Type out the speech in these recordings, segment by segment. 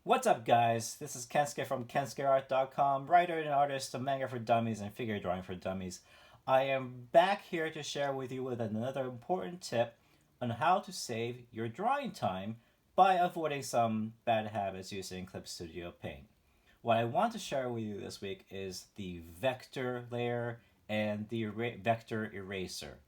What's up, guys? This is Kensuke from KensukeART.com, writer and artist of manga for dummies and figure drawing for dummies. I am back here to share with you with another important tip on how to save your drawing time by avoiding some bad habits using Clip Studio Paint. What I want to share with you this week is the vector layer and the vector eraser.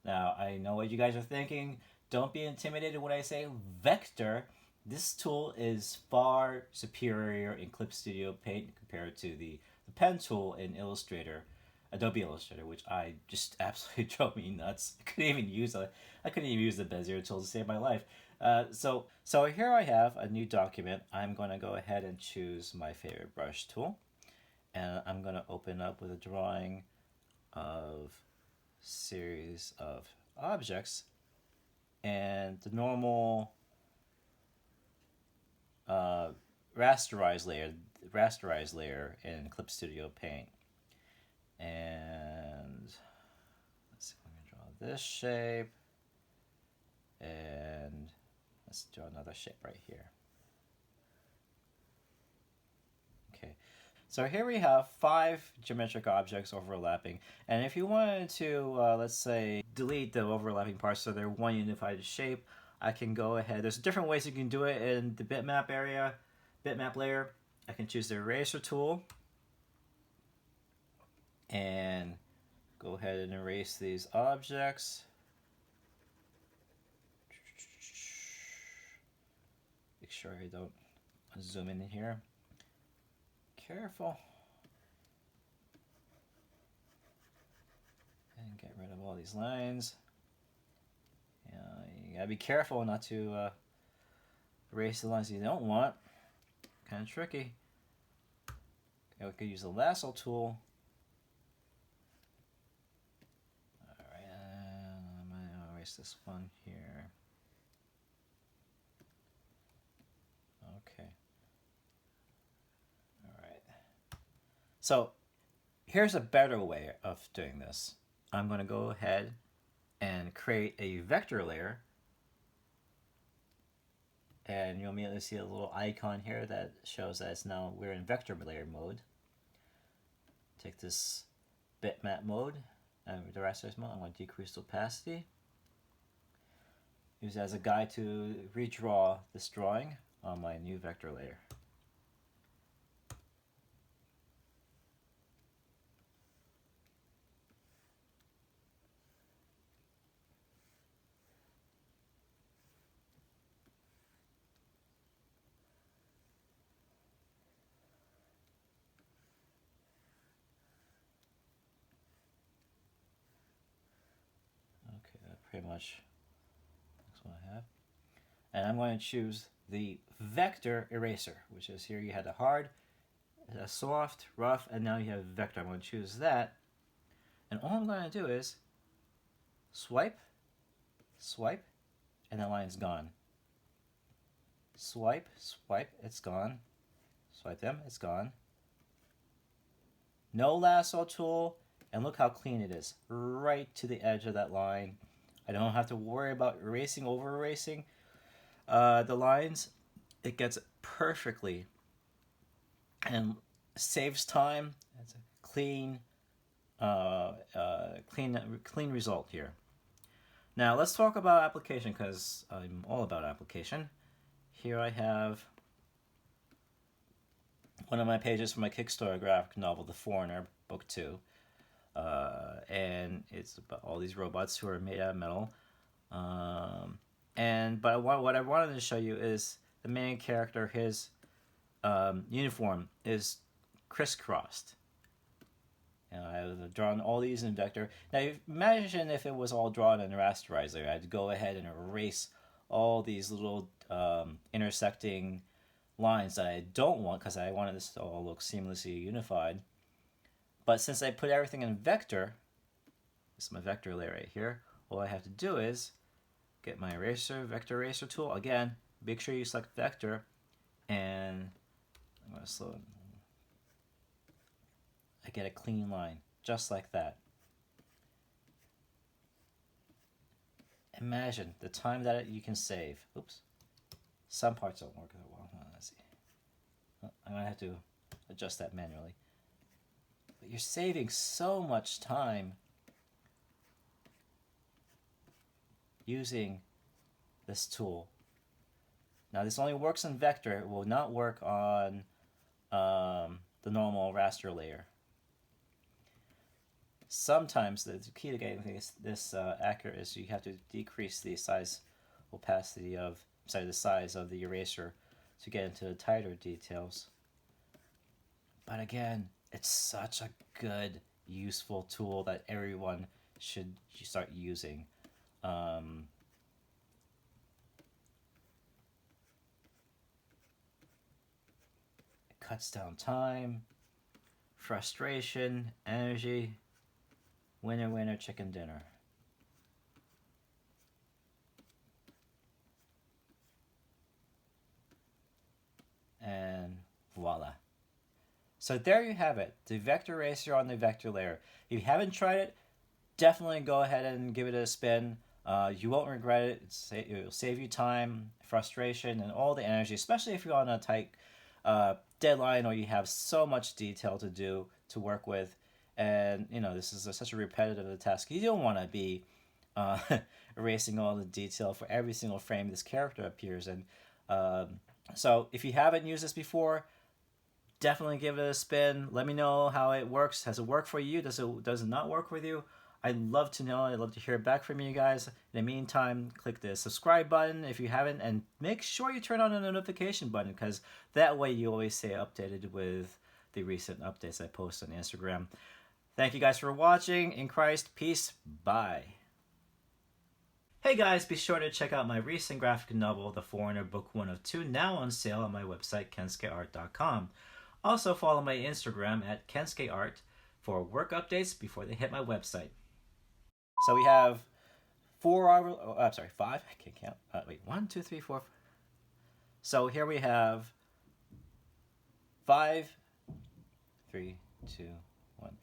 Now, I know what you guys are thinking. Don't be intimidated when I say vector. This tool is far superior in Clip Studio Paint compared to the pen tool in Adobe Illustrator, which I just absolutely drove me nuts. I couldn't even use the Bezier tool to save my life. So here I have a new document. I'm going to go ahead and choose my favorite brush tool, and I'm going to open up with a drawing of series of objects, and the normal rasterized layer in Clip Studio Paint. And let's see, I'm going to draw this shape, and let's draw another shape right here. Okay, so here we have 5 geometric objects overlapping, and if you wanted to, let's say, delete the overlapping parts so they're one unified shape, I can go ahead. There's different ways you can do it in the bitmap layer. I can choose the eraser tool and go ahead and erase these objects. Make sure I don't zoom in here. Careful. And get rid of all these lines. You gotta be careful not to erase the lines you don't want. Kind of tricky. Okay, we could use the lasso tool. Alright, I'm gonna erase this one here. Okay. Alright. So, here's a better way of doing this. I'm going to go ahead and create a vector layer, and you'll immediately see a little icon here that shows that we're in vector layer mode. Take this bitmap mode and the rasterize mode. I'm going to decrease the opacity. Use it as a guide to redraw this drawing on my new vector layer. Okay, that pretty much looks what I have. And I'm going to choose the vector eraser, which is here you had a hard, a soft, rough, and now you have vector. I'm going to choose that. And all I'm going to do is swipe, swipe, and the line's gone. Swipe, swipe, it's gone. Swipe them, it's gone. No lasso tool, and look how clean it is. Right to the edge of that line. I don't have to worry about erasing, over erasing the lines. It gets perfectly and saves time. It's a clean result here. Now let's talk about application, because I'm all about application. Here I have one of my pages from my Kickstarter graphic novel, The Foreigner, Book 2. And it's about all these robots who are made out of metal. But what I wanted to show you is the main character, his uniform is crisscrossed. I've drawn all these in vector. Now imagine if it was all drawn in rasterizer. I'd go ahead and erase all these little intersecting lines that I don't want, because I wanted this to all look seamlessly unified. But since I put everything in vector, this is my vector layer right here, all I have to do is get my vector eraser tool. Again, make sure you select vector, and I'm going to slow it. I get a clean line, just like that. Imagine the time that you can save. Oops. Some parts don't work that well. Let's see. I'm going to have to adjust that manually. But you're saving so much time using this tool. Now this only works in vector. It will not work on the normal raster layer. Sometimes the key to getting this accurate is you have to decrease the size opacity of, the size of the eraser to get into the tighter details. But again, it's such a good, useful tool that everyone should start using. It cuts down time, frustration, energy. Winner, winner, chicken dinner. And voila. So there you have it, the vector eraser on the vector layer. If you haven't tried it, definitely go ahead and give it a spin. You won't regret it. It will save you time, frustration, and all the energy, especially if you're on a tight deadline or you have so much detail to do, to work with. And, this is such a repetitive task. You don't want to be erasing all the detail for every single frame this character appears in. So if you haven't used this before, definitely give it a spin. Let me know how it works. Has it worked for you? Does it not work with you? I'd love to know. I'd love to hear back from you guys. In the meantime, click the subscribe button if you haven't, and make sure you turn on the notification button, because that way you always stay updated with the recent updates I post on Instagram. Thank you guys for watching. In Christ, peace, bye. Hey guys, be sure to check out my recent graphic novel, The Foreigner, Book 1 of 2, now on sale on my website, KensukeART.com. Also follow my Instagram at KensukeART for work updates before they hit my website. So we have 5. I can't count. Wait, 1, 2, 3, 4. So here we have 5, 3, 2, 1.